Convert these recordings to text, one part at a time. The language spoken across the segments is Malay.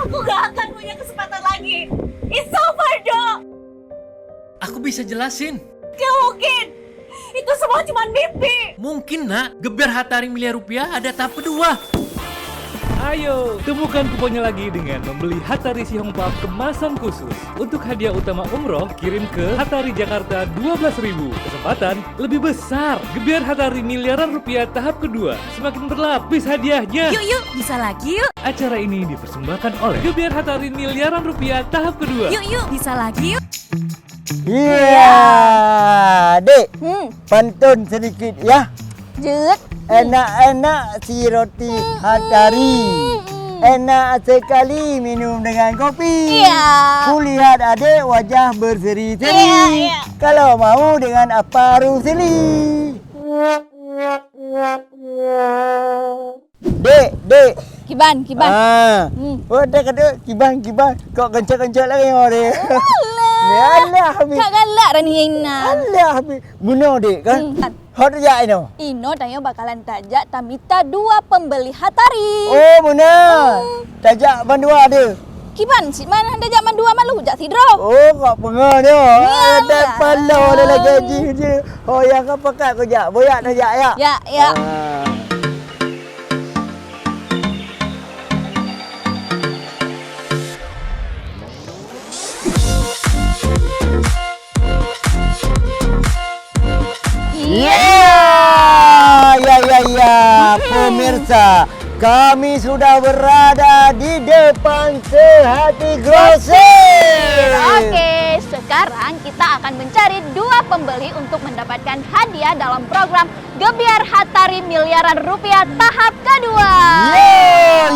Aku gak akan punya kesempatan lagi. It's over, Dok. Aku bisa jelasin. Gak mungkin. Itu semua cuma mimpi. Mungkin nak, geber Hatari miliar rupiah ada tahap kedua. Ayo, temukan kuponnya lagi dengan membeli Hatari Sihongpap kemasan khusus. Untuk hadiah utama umroh, kirim ke Hatari Jakarta 12.000. Kesempatan lebih besar. Gebiar Hatari miliaran rupiah tahap kedua. Semakin berlapis hadiahnya. Yuk, bisa lagi yuk. Acara ini dipersembahkan oleh Gebiar Hatari miliaran rupiah tahap kedua. Yuk, bisa lagi yuk. Iya, Dek. Pantun sedikit ya. Jut. Enak-enak si roti Hatari. Enak sekali minum dengan kopi. Iya. Kulihat adik wajah berseri-seri. Iya. Kalau mau dengan apa ruseli. Dek. Kiban. Oh, dah kata kiban. Kau kencang-kencang lagi orang. Alah, habis. Kak galak Rani Ina. Alah, habis. Bunuh, Dek, kan? Hot aja ini. Ino tanya bakalan tajak Tamita 2 pembeli Hatari. Oh, benar. Tajak bandua ada. Kiban si mana tajak man 2 malu jak sidro. Oh, kau pengah dia. Iyalah. Ada palau dalam gaji je. Oh, yang kau pakai kau jak. Boyak tajak ya. Ya. Ah. Ya, pemirsa, kami sudah berada di depan Sehati Grocer. Oke, sekarang kita akan mencari 2 pembeli untuk mendapatkan hadiah dalam program Gebiar Hatari miliaran rupiah tahap kedua.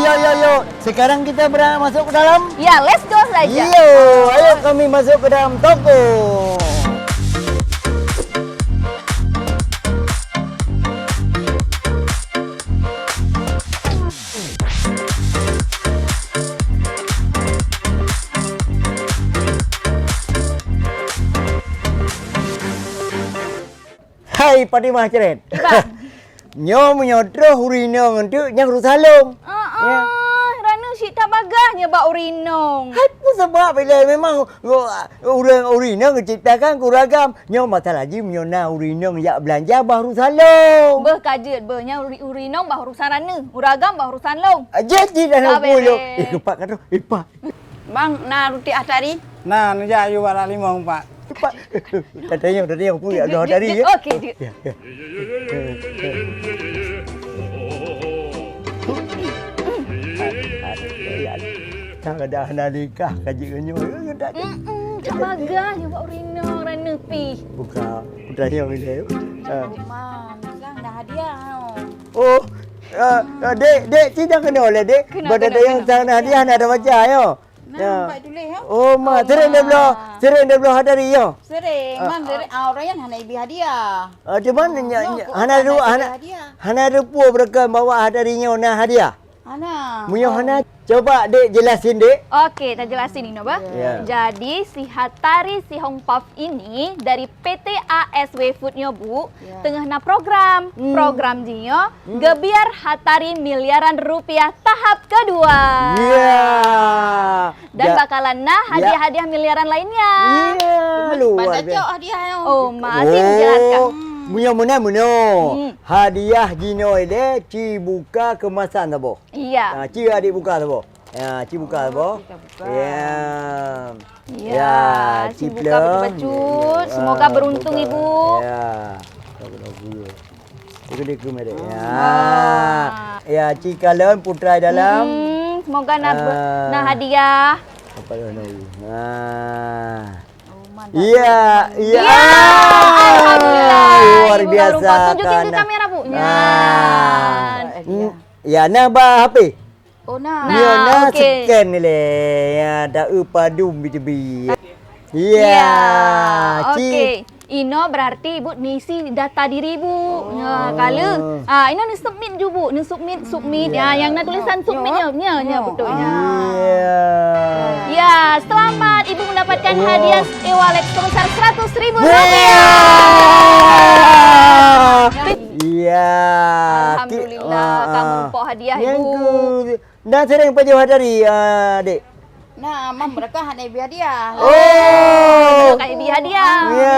Yo. Sekarang kita berani masuk ke dalam? Ya, let's go saja. Ayo kami masuk ke dalam toko. Hai Fatimah Ceret. Nyo menyodroh urino untuk yang rusalong. Rana si tak bagahnya bak urinong. Hai pun sebab bila memang orang urino menciptakan kuragam. Nyo masalah lagi menyona urino yang belanja baru salong. Beh kajet behnya urinong bah urusan rana, uragam bah urusan long. Jadi dah nak Tak boleh. puluh. Kepak kata, Pak. Bang, nah roti Hatari. Nah, ni ayu wala limong, Pak. Pak. Tadi yang punya ada dari ya. Okey. Tak ada nikah kaji kenyo. Tak bagahnya bak urinong rana pi. Buka putra yang ini. Mam, sang dah hadiah. Oh, dek, tidak kena oleh dek. Pada yang sana dia ada baca yo. Nah, Pak tulis ya. Oh, mak sering dah belah Hatari yo. Sering, man sering orang hana ibi hadiah. Di mana hadiah. hana rupu berkan bawa Hatarinya na hadiah. Hana. Munyo hana coba dek jelasin dek. Okey, tak jelasin ini, Bah. Ya. Jadi si Hatari Sihongpap ini dari PT ASW Foodnya Bu, tengah na program. Program jinyo Gebiar Hatari miliaran rupiah tahap kedua. Ya. Dan bakalan na hadiah-hadiah miliaran lainnya. Iya, luar Pada biasa. cok hadiah yo. Oh, masih menjelaskan. Munyo hadiah Gino ide ci buka kemasan tabo. Iya. Ci adik buka tabo. Ya, ci buka tabo. Ya. Ya, si buka betul-betul. Semoga beruntung, Ibu. Ya. Segede ku mere. Ya. Ya, ci kalian putra dalam. Semoga na hadiah. Apa nak? Iya. Alhamdulillah. Luar Ibu biasa. lupa. Tunjukin ke Kana. kamera, Bu. Ya, nambah HP. Oh nah. Dia nak okey. scan ni le. Ya, dah upadu BTB. Ya. Okey. Ino berarti Ibu ngisi data diri Ibu. Kalau Ino ni submit je Bu, ni submit. Ya, yang nak tulisan submitnya. Ya, betulnya. Ya. Ya, selamat Ibu mendapatkan hadiah e-wallet sebesar Rp100.000. Iya. Alhamdulillah, kamu empok hadiah Yang Ibu. ku Dah sering pajak Hatari, Dek? Nah, mereka hanai bi hadiah. Oh. Kayak di hadiah. Ya.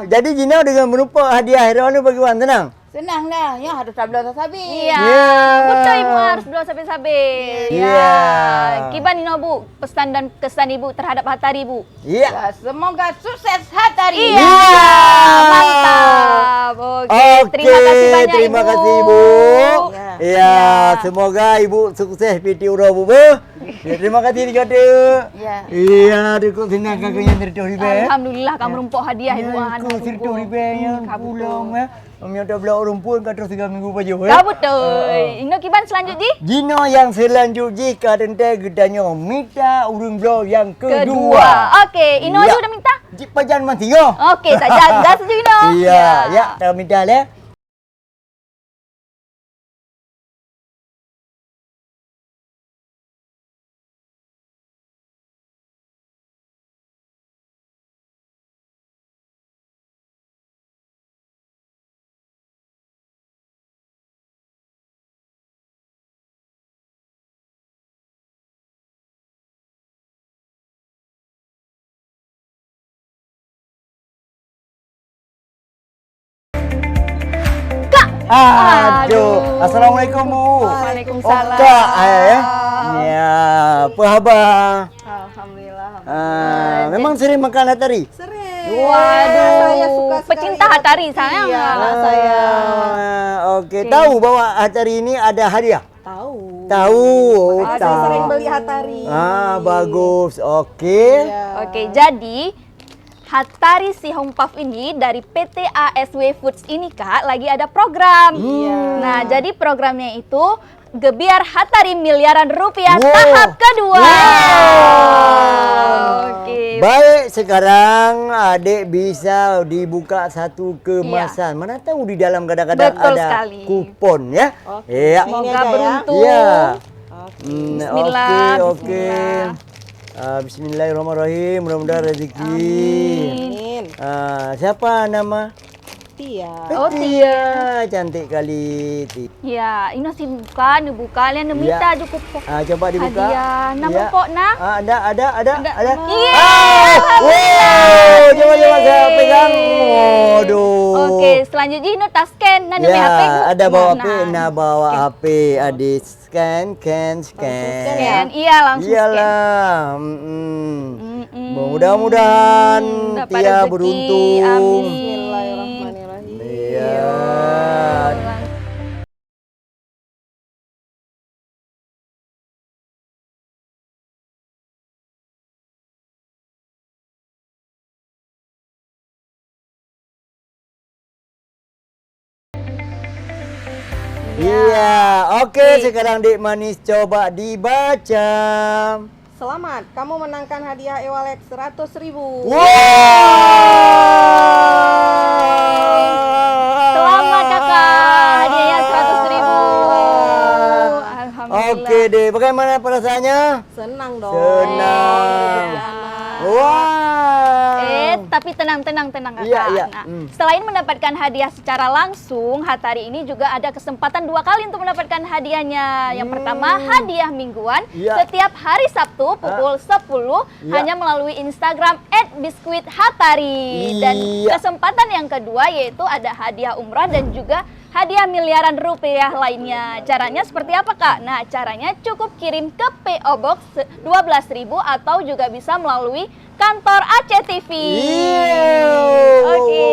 Jadi Gina dengan menumpuk hadiah Heron bagi Wan tenang. Senang lah, ya harus tabla sabi. Iya. Ya. Betul Ibu harus doa sampai-sampai. Iya. Kiban Ino Bu, pesan dan kesan Ibu terhadap Hatari Bu. Iya. Ya, semoga sukses Hatari. Iya. Mantap. Oke, terima kasih banyak terima Ibu. kasih Ibu. Ya. Ya, semoga Ibu sukses PT Uro Bu. Ya, terima kasih dikata. Ya. Iya, dikut senang kakaknya tertua ribe. Alhamdulillah kamu rumpuk hadiah Ibu. Aku tertua ribe yang pulang ya. Kami ada belah orang pun kata 3 minggu baju Ya betul. Ingat Kiban selanjutnya? Gino yang selanjutnya kadang gedanya minta urung blow yang kedua. Oke, Ino Ya. udah minta? Pajan man tiga. Oke, tak jaga saja Ino. Iya, ya, tak minta lah. Aduh. Assalamualaikum Bu. Waalaikumsalam. Kak, ya. Ya, apa khabar? Alhamdulillah. Memang sering makan hatari? Waduh, Saya suka sekali pecinta Hatari sayang. Iya, anak saya. Oke, tahu bahwa hatari ini ada hadiah? Tahu. Tahu. Saya sering beli Hatari. Bagus. Oke. Oke, jadi Hatari Si Hong Puff ini dari PT ASW Foods ini Kak lagi ada program. Nah, jadi programnya itu Gebiar Hatari miliaran rupiah Wow. tahap kedua. Wow. Oke. Baik, sekarang adik bisa dibuka satu kemasan. Mana tahu di dalam kadang-kadang Betul ada sekali. kupon ya. Ya. Semoga beruntung. Ya. Bismillah, Oke. Bismillahirrahmanirrahim. Mudah-mudahan rezeki. Amin. Siapa nama? Tia. Oh, Tia. Cantik kali. Tia. Ya, ini si buka, lian minta Ya. cukup kok. Coba dibuka. Hadiah. Nama Ya. pok nah. Ada. Iya. Wow, coba saya pegang. Waduh. Oke, selanjutnya ini tas scan. Nah, demi HP Bu. ada bawa Nah, HP, bawa HP, adik scan. Scan. Iya, langsung scan. Iyalah. Mudah-mudahan Dapat Tia rezeki. beruntung. Amin. Bismillahirrahmanirrahim. Iya. Iya, oke. Sekarang Dek Manis coba dibaca. Selamat, kamu menangkan hadiah e-wallet 100.000. Wow! Selamat Kakak, hadiahnya 100.000. Alhamdulillah. Oke deh, bagaimana perasaannya? Senang dong. Senang. Wow. Tapi tenang Kakak. Iya. Nah, selain mendapatkan hadiah secara langsung, Hatari ini juga ada kesempatan 2 kali untuk mendapatkan hadiahnya. Yang pertama, hadiah mingguan Iya. setiap hari Sabtu pukul 10 Iya. hanya melalui Instagram @biskuithatari. Dan Iya. kesempatan yang kedua yaitu ada hadiah umrah dan juga hadiah miliaran rupiah lainnya. Caranya seperti apa Kak? Nah, caranya cukup kirim ke PO Box 12.000 atau juga bisa melalui kantor ACTV. Oke.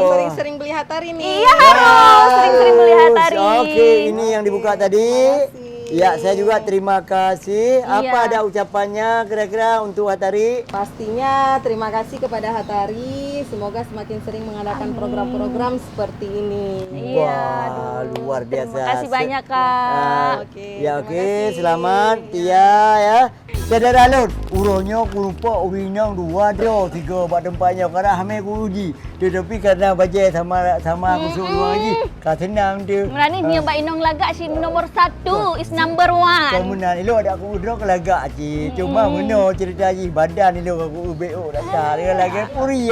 Sering-sering beli Hatari nih. Iya harus sering-sering beli Hatari. Oke, ini yang dibuka tadi. kasih. Ya, saya juga terima kasih. Iya. Apa ada ucapannya kira-kira untuk Hatari? Pastinya terima kasih kepada Hatari. Semoga semakin sering mengadakan program-program seperti ini. Iya, Wah, aduh. luar biasa. Terima kasih banyak Kak. Oke, Ya, terima oke. kasih. Selamat Tia ya. Saudara Lun, uronya aku lupa winang 2 dia 3 buat tempatnya karena hamil aku uji. Tetapi karena baca sama aku suruh lagi. Kau senang dia. Merani dia Mbak Inong lagak si nomor 1 is number Kau 1. menang elok ada aku udra kelagak cik. Cuma mana cerita lagi badan elok aku UBO dah dia lagi puri.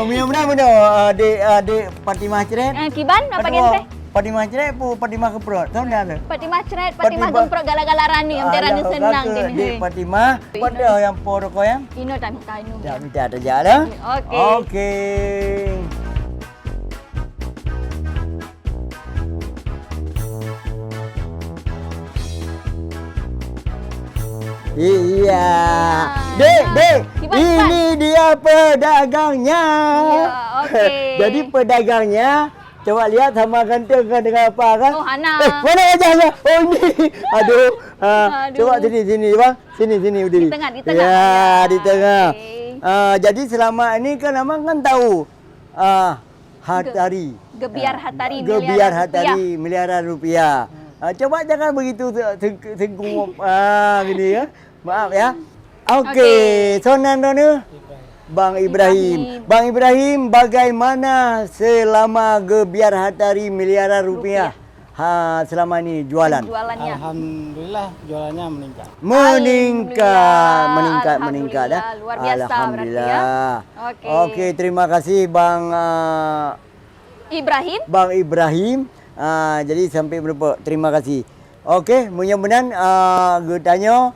Mudah-mudahan mana adik Fatimah Ceren. Kiban apa Aduh, genre? Patimah cerai pun Patimah keprot. Tahu dah ada? Patimah ceret, Patimah Patimah- gemprok gala-gala rani yang terani senang Di deh. Patimah. Pada yang por kau yang? Ino tak minta ino. Tak minta saja dah. Okey. Okey. Iya. Dek, Cepat, ini dia pedagangnya. Ya, okey. Jadi pedagangnya, coba lihat sama gantengkan dengan apa kan? Oh, Hana. Mana wajahnya? Oh ini. Aduh. Aduh. Coba sini bang. Sini udah. Di tengah. Ya, Ya, di tengah. okey. Jadi selama ini kan abang kan tahu Hatari. Gebiar Hatari Gebiar miliaran Hatari miliaran rupiah. Coba jangan begitu tenggung gini ya. Maaf ya. Okey, sonan dona. Bang Ibrahim. Bang Ibrahim, bagaimana selama Gebiar Hatari miliaran rupiah? Selama ini jualan. Jualannya. Alhamdulillah jualannya meningkat. Meningkat Alhamdulillah. Luar biasa Alhamdulillah. berarti ya. Okey. Okey, terima kasih Bang Ibrahim. Bang Ibrahim. Jadi sampai berapa? Terima kasih. Okey, mudah-mudahan tanya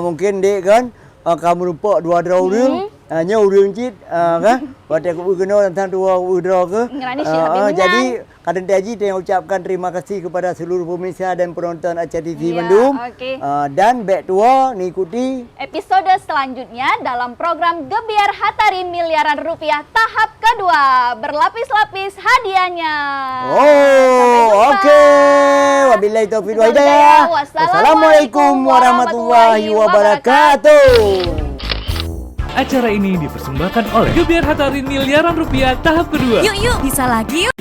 mungkin dek kan kamu lupa dua orang. Nya urang cit kan. Waktu aku kena tentang dua udra ke. Ngerani sih lebih menang. Jadi kadang Haji saya ucapkan terima kasih kepada seluruh pemirsa dan penonton acara TV Ya, Bandung. okey. Dan back tua ni ikuti Episode selanjutnya dalam program Gebiar Hatari miliaran rupiah tahap kedua. Berlapis-lapis hadiahnya. Sampai Oh, jumpa. okey. Wabillahi taufiq wal hidayah. Wassalamualaikum warahmatullahi wabarakatuh. Acara ini dipersembahkan oleh Gebiar Hatari miliaran rupiah tahap kedua. Yuk, bisa lagi yuk.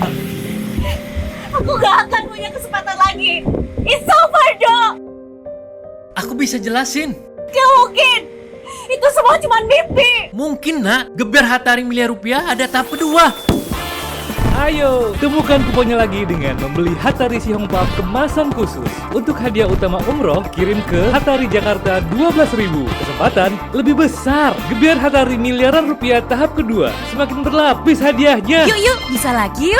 Aku gak akan punya kesempatan lagi. It's over, Dok. Aku bisa jelasin. Gak mungkin. Itu semua cuma mimpi. Mungkin nak, Gebiar Hatari miliar rupiah ada tahap kedua. Ayo, temukan kuponnya lagi dengan membeli Hatari Sihongpap kemasan khusus. Untuk hadiah utama umroh, kirim ke Hatari Jakarta 12.000. Kesempatan lebih besar. Gebiar Hatari miliaran rupiah tahap kedua. Semakin berlapis hadiahnya. Yuk, bisa lagi yuk.